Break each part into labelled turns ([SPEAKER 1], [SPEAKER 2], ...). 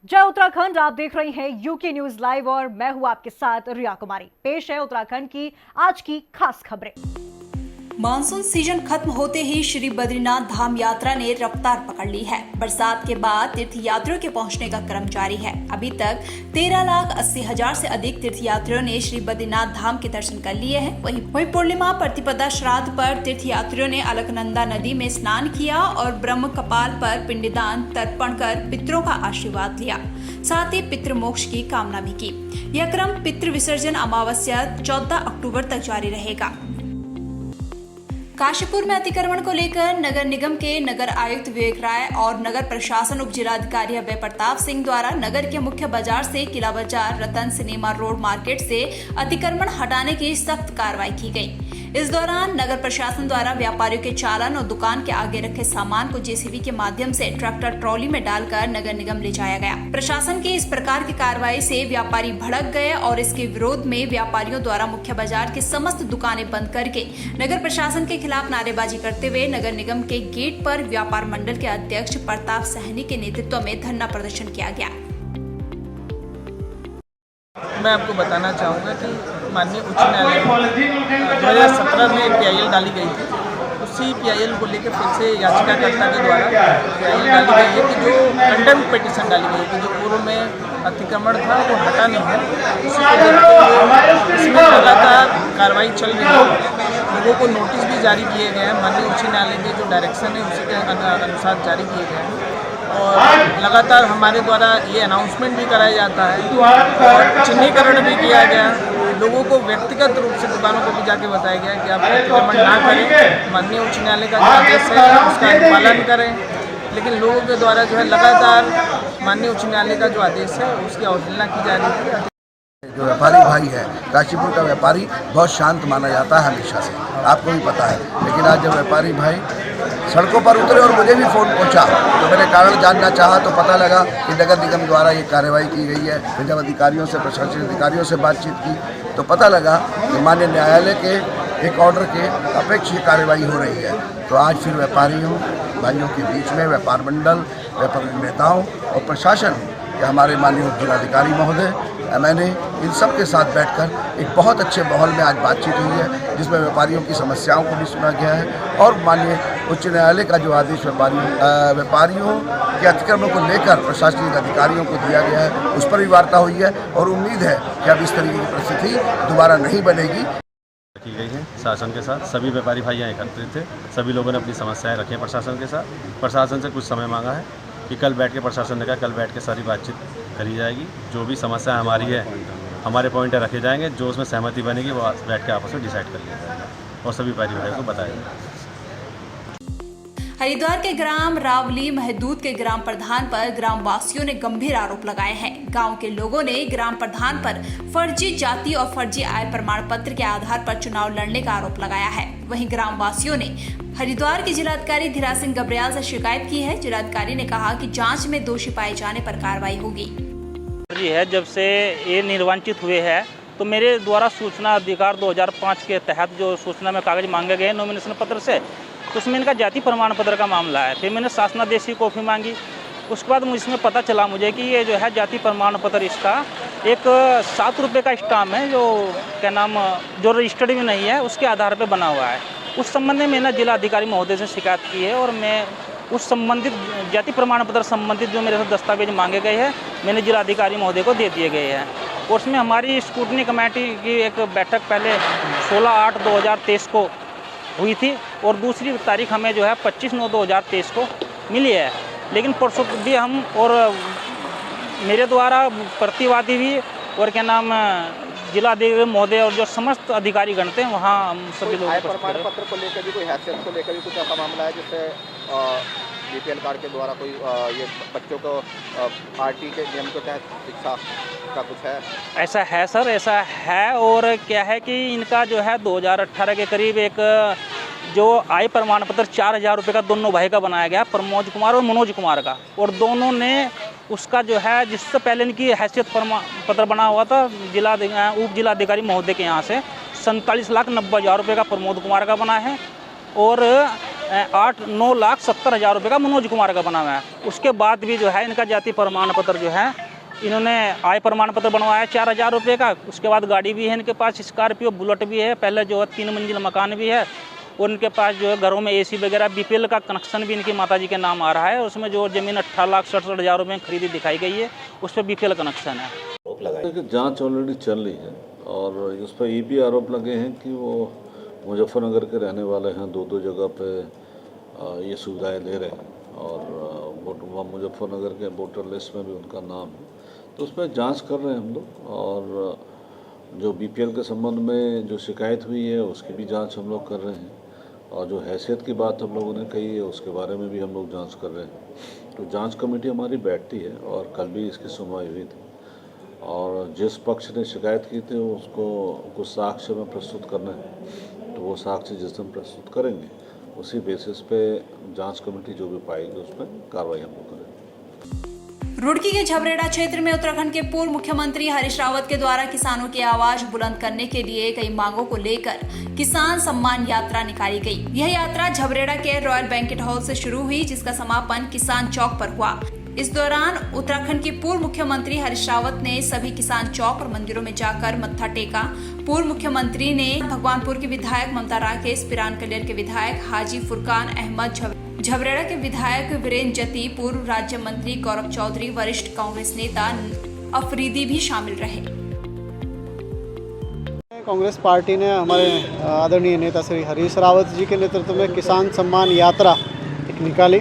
[SPEAKER 1] जय उत्तराखंड। आप देख रही हैं यूके न्यूज लाइव और मैं हूं आपके साथ रिया कुमारी। पेश है उत्तराखंड की आज की खास खबरें।
[SPEAKER 2] मानसून सीजन खत्म होते ही श्री बद्रीनाथ धाम यात्रा ने रफ्तार पकड़ ली है। बरसात के बाद तीर्थ यात्रियों के पहुंचने का क्रम जारी है। अभी तक 13,80,000 से अधिक तीर्थ यात्रियों ने श्री बद्रीनाथ धाम के दर्शन कर लिए हैं। वहीं पूर्णिमा प्रतिपदा श्राद्ध पर तीर्थ यात्रियों ने अलकनंदा नदी में स्नान किया और ब्रह्म कपाल पर पिंडदान तर्पण कर पितरों का आशीर्वाद लिया। साथ ही पितृमोक्ष की कामना भी की। यह क्रम पितृ विसर्जन अमावस्या 14 अक्टूबर तक जारी रहेगा। काशीपुर में अतिक्रमण को लेकर नगर निगम के नगर आयुक्त विवेक राय और नगर प्रशासन उप जिलाधिकारी अभय प्रताप सिंह द्वारा नगर के मुख्य बाजार से किला बाजार, रतन सिनेमा रोड मार्केट से अतिक्रमण हटाने की सख्त कार्रवाई की गई। इस दौरान नगर प्रशासन द्वारा व्यापारियों के चालान और दुकान के आगे रखे सामान को जेसीबी के माध्यम से ट्रैक्टर ट्रॉली में डालकर नगर निगम ले जाया गया। प्रशासन की इस प्रकार की कार्रवाई से व्यापारी भड़क गए और इसके विरोध में व्यापारियों द्वारा मुख्य बाजार की समस्त दुकानें बंद करके नगर प्रशासन के खिलाफ नारेबाजी करते हुए नगर निगम के गेट पर व्यापार मंडल के अध्यक्ष प्रताप सहनी के नेतृत्व में धरना प्रदर्शन किया गया।
[SPEAKER 3] मैं आपको बताना चाहूँगा कि माननीय उच्च न्यायालय में 2017 में PIL डाली गई थी। उसी PIL को लेकर फिर से याचिकाकर्ता के द्वारा PIL डाली गई है कि जो कंडेम पिटीशन डाली गई है कि जो पूर्व में अतिक्रमण था वो हटा नहीं है। उसी को देखते हुए इसमें लगातार कार्रवाई चल रही है। लोगों को नोटिस भी जारी किए गए हैं। माननीय उच्च न्यायालय के जो डायरेक्शन है उसी के अनुसार जारी किए गए हैं और लगातार हमारे द्वारा ये अनाउंसमेंट भी कराया जाता है और चिन्हीकरण भी किया गया। लोगों को व्यक्तिगत रूप से दुकानों को भी जाके बताया गया कि आप अतिक्रमण ना करें, माननीय उच्च न्यायालय का जो आदेश है उसका पालन करें। लेकिन लोगों के द्वारा जो है लगातार माननीय उच्च न्यायालय का जो आदेश है उसकी अवहेलना की जा रही है।
[SPEAKER 4] जो व्यापारी भाई है, काशीपुर का व्यापारी बहुत शांत माना जाता है हमेशा से, आपको भी पता है। लेकिन आज जब व्यापारी भाई सड़कों पर उतरे और मुझे भी फ़ोन पहुंचा तो मैंने कारण जानना चाहा तो पता लगा कि नगर निगम द्वारा ये कार्रवाई की गई है। फिर जब अधिकारियों से, प्रशासनिक अधिकारियों से बातचीत की तो पता लगा कि माननीय न्यायालय के एक ऑर्डर के अपेक्ष ये कार्रवाई हो रही है। तो आज फिर व्यापारियों भाइयों के बीच में व्यापार मंडल, व्यापारी नेताओं और प्रशासन या हमारे माननीय जिलाधिकारी महोदय, मैंने इन सब के साथ बैठकर एक बहुत अच्छे माहौल में आज बातचीत हुई है जिसमें व्यापारियों की समस्याओं को भी सुना गया है और माननीय उच्च न्यायालय का जो आदेश व्यापारियों के अतिक्रमण को लेकर प्रशासनिक अधिकारियों को दिया गया है उस पर भी वार्ता हुई है और उम्मीद है कि अब इस तरीके की परिस्थिति दोबारा नहीं बनेगी।
[SPEAKER 5] की गई है शासन के साथ। सभी व्यापारी भाई यहाँ एकत्रित थे। सभी लोगों ने अपनी समस्याएं रखी हैं प्रशासन के साथ। प्रशासन से कुछ समय मांगा है कि कल बैठ के, प्रशासन ने कहा कल बैठ के सारी बातचीत करी जाएगी। जो भी समस्या हमारी है, हमारे पॉइंट रखे जाएंगे, जो उसमें सहमति बनेगी वो बैठ के आपस में डिसाइड कर लिया जाएगा और सभी व्यापारी भाइयों को बताया जाएगा।
[SPEAKER 2] हरिद्वार के ग्राम रावली महदूद के ग्राम प्रधान पर ग्रामवासियों ने गंभीर आरोप लगाए हैं। गांव के लोगों ने ग्राम प्रधान पर फर्जी जाति और फर्जी आय प्रमाण पत्र के आधार पर चुनाव लड़ने का आरोप लगाया है। वहीं ग्रामवासियों ने हरिद्वार के जिलाधिकारी धीराज सिंह गब्रियाल से शिकायत की है। जिलाधिकारी ने कहा कि जांच में दोषी पाए जाने पर कार्रवाई होगी।
[SPEAKER 6] है जब से ये निर्वाचित हुए हैं तो मेरे द्वारा सूचना अधिकार 2005 के तहत जो सूचना में कागज मांगे गए नॉमिनेशन पत्र से, तो उसमें इनका जाति प्रमाण पत्र का मामला है। फिर मैंने शासनादेशी कॉपी मांगी। उसके बाद इसमें पता चला मुझे कि ये जो है जाति प्रमाण पत्र इसका एक 7 रुपये का स्टाम्प है जो क्या नाम जो रजिस्टर्ड भी नहीं है, उसके आधार पर बना हुआ है। उस संबंध में मैंने जिलाधिकारी महोदय से शिकायत की है और मैं उस संबंधित जाति प्रमाण पत्र संबंधित जो मेरे से दस्तावेज मांगे गए हैं मैंने जिलाधिकारी महोदय को दे दिए गए हैं। और उसमें हमारी स्क्रूटनी कमेटी की एक बैठक पहले 16/8/2023 को हुई थी और दूसरी तारीख हमें जो है 25/9/2023 को मिली है। लेकिन परसों भी हम और मेरे द्वारा प्रतिवादी भी और क्या नाम जिलाधिकारी महोदय और जो समस्त अधिकारी गण थे वहाँ हम सभी लोग
[SPEAKER 7] प्रमाण पत्र को लेकर भी कोई हैसियत को लेकर भी कुछ ऐसा मामला है जिससे BPL कार्ड के द्वारा कोई ये बच्चों को RT के नियम के तहत शिक्षा का कुछ है?
[SPEAKER 6] ऐसा है सर, ऐसा है। और क्या है कि इनका जो है 2018 के करीब एक जो आय प्रमाण पत्र 4,000 रुपये का दोनों भाई का बनाया गया, प्रमोद कुमार और मनोज कुमार का, और दोनों ने उसका जो है जिससे पहले इनकी हैसियत प्रमाण पत्र बना हुआ था उप जिलाधिकारी महोदय के यहाँ से 47,90,000 रुपये का प्रमोद कुमार का बना है और 8,9,70,000 रुपये का मनोज कुमार का बना हुआ है। उसके बाद भी जो है इनका जाति प्रमाण पत्र जो है इन्होंने आय प्रमाण पत्र बनवाया है 4,000 रुपये का। उसके बाद गाड़ी भी है इनके पास, स्कॉर्पियो बुलेट भी है, पहले जो है 3 मंजिल मकान भी है, और इनके पास जो है घरों में AC वगैरह BPL का कनेक्शन भी इनकी माताजी के नाम आ रहा है। उसमें जो ज़मीन 18,67,000 रुपये में खरीदी दिखाई गई है, उस पर BPL कनेक्शन है।
[SPEAKER 8] जांच ऑलरेडी चल रही है और उस पर ये भी आरोप लगे हैं कि वो मुजफ्फरनगर के रहने वाले हैं, 2 जगह पे ये सुविधाएं ले रहे हैं और मुजफ्फरनगर के वोटर लिस्ट में भी उनका नाम है। तो उस पर जाँच कर रहे हैं हम लोग, और जो BPL के संबंध में जो शिकायत हुई है उसकी भी जांच हम लोग कर रहे हैं, और जो हैसियत की बात हम लोगों ने कही है उसके बारे में भी हम लोग जांच कर रहे हैं। तो जांच कमेटी हमारी बैठती है और कल भी इसकी सुनवाई हुई थी, और जिस पक्ष ने शिकायत की थी उसको कुछ साक्ष्य में प्रस्तुत करना है, तो वो साक्ष्य जिस दिन प्रस्तुत करेंगे उसी बेसिस पे जांच कमेटी जो भी पाएगी उस पर कार्रवाई हम लोग करेंगे।
[SPEAKER 2] रुड़की के झबरेड़ा क्षेत्र में उत्तराखंड के पूर्व मुख्यमंत्री हरीश रावत के द्वारा किसानों की आवाज बुलंद करने के लिए कई मांगों को लेकर किसान सम्मान यात्रा निकाली गई। यह यात्रा झबरेड़ा के रॉयल बैंकेट हॉल से शुरू हुई, जिसका समापन किसान चौक पर हुआ। इस दौरान उत्तराखंड के पूर्व मुख्यमंत्री हरीश रावत ने सभी किसान चौक और मंदिरों में जाकर मत्था टेका। पूर्व मुख्यमंत्री ने भगवानपुर के विधायक ममता राकेश, पिरान कलेर के विधायक हाजी फुरकान अहमद, झबरेड़ा के विधायक वीरेंद्र जती, पूर्व राज्य मंत्री गौरव चौधरी, वरिष्ठ कांग्रेस नेता अफरीदी भी शामिल रहे।
[SPEAKER 9] कांग्रेस पार्टी ने हमारे आदरणीय नेता श्री हरीश रावत जी के नेतृत्व में किसान सम्मान यात्रा एक निकाली,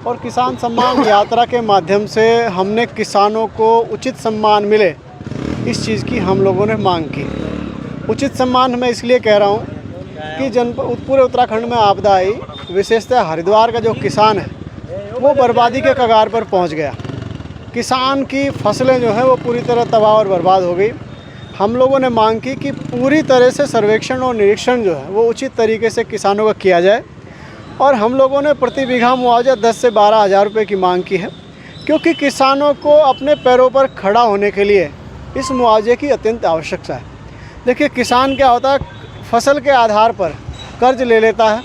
[SPEAKER 9] और किसान सम्मान यात्रा के माध्यम से हमने किसानों को उचित सम्मान मिले, इस चीज़ की हम लोगों ने मांग की। उचित सम्मान मैं इसलिए कह रहा हूँ कि पूरे उत्तराखंड में आपदा आई, विशेषतः हरिद्वार का जो किसान है वो बर्बादी के कगार पर पहुंच गया। किसान की फसलें जो है वो पूरी तरह तबाह और बर्बाद हो गई। हम लोगों ने मांग की कि पूरी तरह से सर्वेक्षण और निरीक्षण जो है वो उचित तरीके से किसानों का किया जाए, और हम लोगों ने प्रति बीघा मुआवजा 10 से 12 हज़ार रुपये की मांग की है, क्योंकि किसानों को अपने पैरों पर खड़ा होने के लिए इस मुआवजे की अत्यंत आवश्यकता है। देखिए, किसान क्या होता है, फसल के आधार पर कर्ज ले लेता है,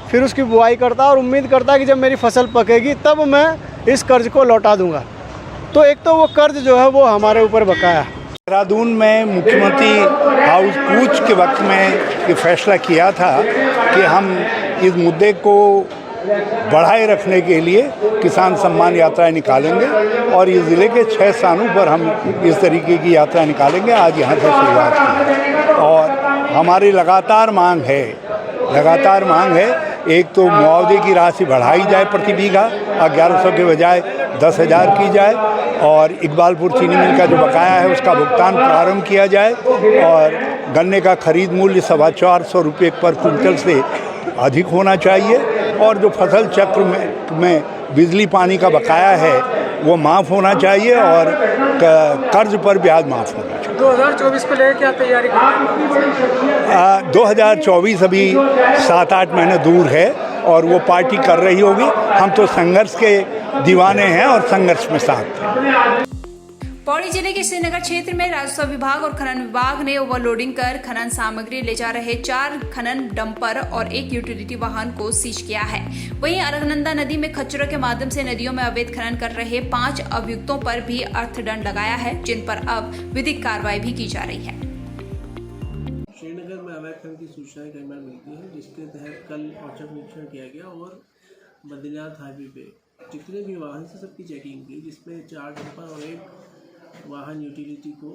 [SPEAKER 9] फिर उसकी बुआई करता है और उम्मीद करता है कि जब मेरी फसल पकेगी तब मैं इस कर्ज को लौटा दूंगा। तो एक तो वो कर्ज जो है वो हमारे ऊपर बकाया है।
[SPEAKER 10] देहरादून में मुख्यमंत्री हाउस कूच के वक्त में ये फैसला किया था कि हम इस मुद्दे को बढ़ाए रखने के लिए किसान सम्मान यात्राएं निकालेंगे, और इस ज़िले के 6 स्थानों पर हम इस तरीके की यात्रा निकालेंगे। आज यहाँ से शुरुआत की, और हमारी लगातार मांग है एक तो मुआवजे की राशि बढ़ाई जाए, प्रति बीघा 1100 के बजाय 10,000 की जाए, और इकबालपुर चीनी मिल का जो बकाया है उसका भुगतान प्रारंभ किया जाए, और गन्ने का खरीद मूल्य 425 रुपये पर कुंटल से अधिक होना चाहिए, और जो फसल चक्र में बिजली पानी का बकाया है वो माफ़ होना चाहिए, और कर्ज पर ब्याज माफ़ होना चाहिए।
[SPEAKER 11] 2024 को लेकर क्या तैयारी कर
[SPEAKER 10] 2024 अभी 7-8 महीने दूर है, और वो पार्टी कर रही होगी। हम तो संघर्ष के दीवाने हैं और संघर्ष में साथ हैं।
[SPEAKER 2] पौड़ी जिले के श्रीनगर क्षेत्र में राजस्व विभाग और खनन विभाग ने ओवरलोडिंग कर खनन सामग्री ले जा रहे 4 खनन डंपर और 1 यूटिलिटी वाहन को सीज किया है। वहीं अलकनंदा नदी में खच्चरों के माध्यम से नदियों में अवैध खनन कर रहे 5 अभियुक्तों पर भी अर्थदंड लगाया है, जिन पर अब विधिक कार्रवाई भी की जा रही है।
[SPEAKER 11] श्रीनगर में अवैध खनन की सूचनाएं कई बार मिलती हैं, जिसके तहत कल औचक निरीक्षण किया गया और बद्रीनाथ हाईवे पे जितने भी वाहन से सबकी चेकिंग की, जिसमें 4 डंपर और 1 वाहन यूटिलिटी को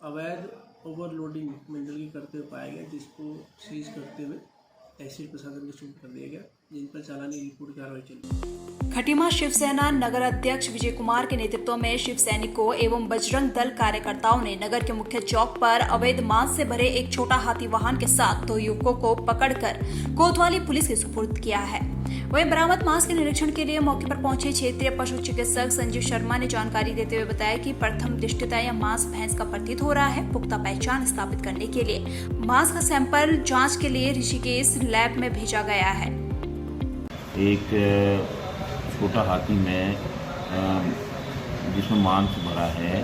[SPEAKER 11] अवैध ओवरलोडिंग मंडल की करते हुए पाया गया, जिसको सीज करते हुए तहसील प्रशासन को सूचित कर दिया गया, जिन पर चालानी रिपोर्ट कार्रवाई चली।
[SPEAKER 2] खटीमा शिवसेना नगर अध्यक्ष विजय कुमार के नेतृत्व में शिव सैनिकों एवं बजरंग दल कार्यकर्ताओं ने नगर के मुख्य चौक पर अवैध मांस से भरे एक छोटा हाथी वाहन के साथ 2 युवकों को पकड़कर कोतवाली पुलिस के सुपुर्द किया है। वहीं बरामद मांस के निरीक्षण के लिए मौके पर पहुंचे क्षेत्रीय पशु चिकित्सक संजीव शर्मा ने जानकारी देते हुए बताया कि प्रथम दृष्टया यह मांस भैंस का प्रतीत हो रहा है। पुख्ता पहचान स्थापित करने के लिए मांस का सैंपल जांच के लिए ऋषिकेश लैब में भेजा गया है।
[SPEAKER 12] एक छोटा हाथी में जिसमें मांस भरा है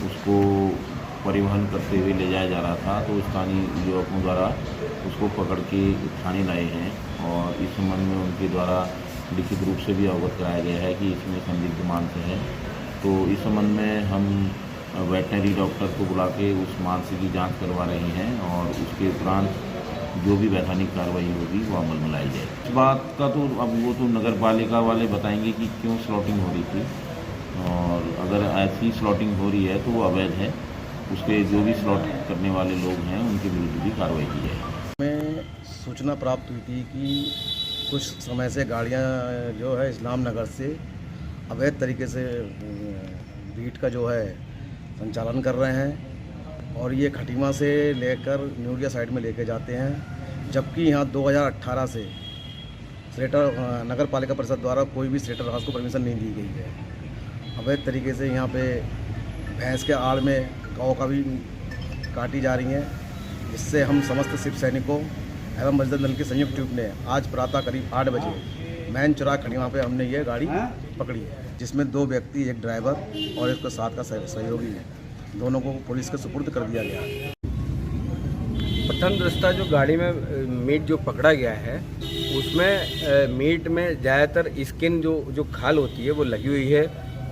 [SPEAKER 12] उसको परिवहन करते हुए ले जाया जा रहा था, तो स्थानीय युवकों द्वारा उसको पकड़ के थाने लाए हैं और इस संबंध में उनके द्वारा लिखित रूप से भी अवगत कराया गया है कि इसमें संदिग्ध मांस है। तो इस संबंध में हम वेटनरी डॉक्टर को बुला के उस मांस की जांच करवा रहे हैं और उसके उपरांत जो भी वैधानिक कार्रवाई होगी वो अमल में लाई जाएगी। इस बात का तो अब वो तो नगर पालिका वाले बताएंगे कि क्यों स्लॉटिंग हो रही थी, और अगर ऐसी स्लॉटिंग हो रही है तो वो अवैध है। उसके जो भी स्लॉट करने वाले लोग हैं उनके विरुद्ध भी कार्रवाई की जाएगी।
[SPEAKER 13] हमें सूचना प्राप्त हुई थी कि कुछ समय से गाड़ियां जो है इस्लाम नगर से अवैध तरीके से बीट का जो है संचालन कर रहे हैं और ये खटीमा से लेकर न्यूरिया साइड में लेके जाते हैं, जबकि यहाँ 2018 से स्लेटर नगर पालिका परिषद द्वारा कोई भी स्लेटर हाउस को परमिशन नहीं दी गई है। अवैध तरीके से यहाँ पे भैंस के आड़ में गौ का भी काटी जा रही हैं, जिससे हम समस्त शिव सैनिकों एवं बजरंग दल के संयुक्त टीम ने आज प्रातः करीब 8 बजे मैन चौराहा खटीमा पे हमने ये गाड़ी पकड़ी है, जिसमें 2 व्यक्ति, एक ड्राइवर और इसके साथ का सहयोगी है। दोनों को पुलिस के सुपुर्द कर दिया गया है।
[SPEAKER 14] प्रथम दृष्टया जो गाड़ी में मीट जो पकड़ा गया है उसमें मीट में ज़्यादातर स्किन जो खाल होती है वो लगी हुई है,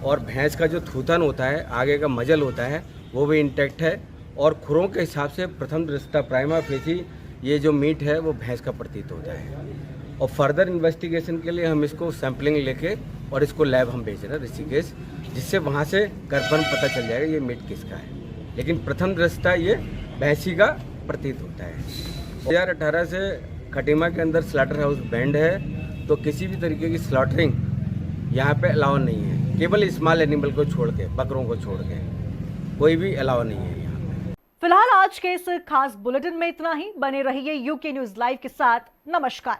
[SPEAKER 14] और भैंस का जो थूथन होता है, आगे का मजल होता है, वो भी इंटैक्ट है, और खुरों के हिसाब से प्रथम दृष्टया प्राइमा फेसी ये जो मीट है वो भैंस का प्रतीत होता है। और फर्दर इन्वेस्टिगेशन के लिए हम इसको सैंपलिंग लेके और इसको लैब हम भेज रहे हैं ऋषिकेश, जिससे वहाँ से कंफर्म पता चल जाएगा ये मीट किसका है। लेकिन प्रथम दृष्टया ये भैंसी का प्रतीत होता है। 2018 से खटीमा के अंदर स्लॉटर हाउस बैंड है, तो किसी भी तरीके की स्लॉटरिंग यहाँ पे अलाउ नहीं है। केवल स्मॉल एनिमल को छोड़ के, बकरों को छोड़ के कोई भी अलाउ नहीं है यहाँ पे।
[SPEAKER 1] फिलहाल आज के इस खास बुलेटिन में इतना ही। बने रहिए यूके न्यूज लाइव के साथ। नमस्कार।